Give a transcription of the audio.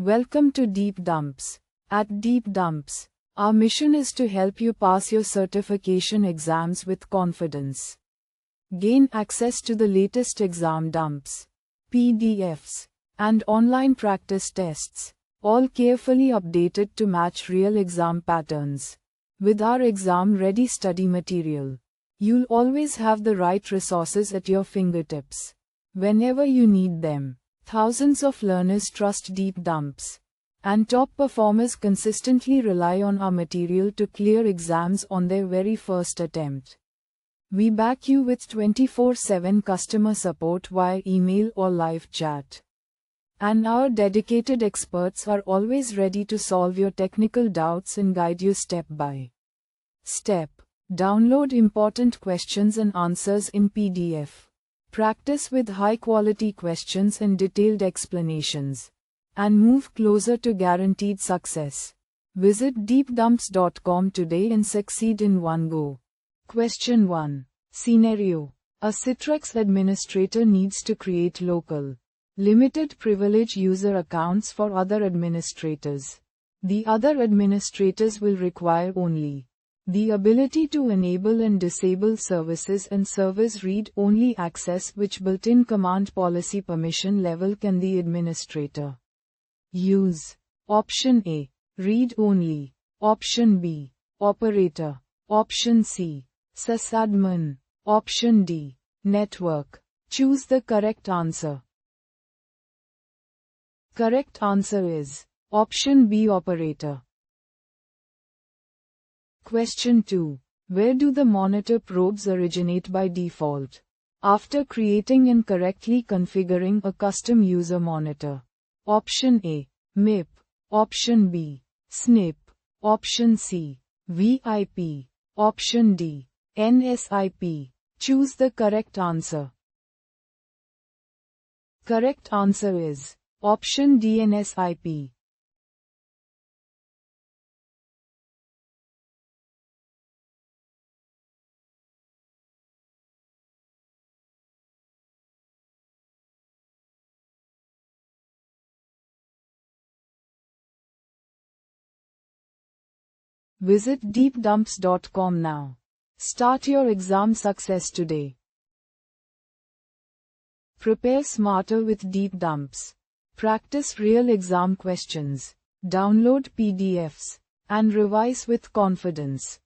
Welcome to Deep Dumps. At Deep Dumps, our mission is to help you pass your certification exams with confidence. Gain access to the latest exam dumps, PDFs, and online practice tests, all carefully updated to match real exam patterns. With our exam-ready study material, you'll always have the right resources at your fingertips whenever you need them. Thousands of learners trust Deep Dumps, and top performers consistently rely on our material to clear exams on their very first attempt. We back you with 24/7 customer support via email or live chat. And our dedicated experts are always ready to solve your technical doubts and guide you step by step. Download important questions and answers in PDF. Practice with high-quality questions and detailed explanations, and move closer to guaranteed success. Visit deepdumps.com today and succeed in one go. Question 1. Scenario. A Citrix administrator needs to create local, limited privilege user accounts for other administrators. The other administrators will require only the ability to enable and disable services and service read-only access, which built-in command policy permission level can the administrator use. Option A. Read-only. Option B. Operator. Option C. Sysadmin. Option D. Network. Choose the correct answer. Correct answer is Option B, Operator. Question 2. Where do the monitor probes originate by default? After creating and correctly configuring a custom user monitor. Option A. MIP. Option B. SNIP. Option C. VIP. Option D. NSIP. Choose the correct answer. Correct answer is Option D, NSIP. Visit deepdumps.com now. Start your exam success today. Prepare smarter with Deep Dumps. Practice real exam questions. Download PDFs and revise with confidence.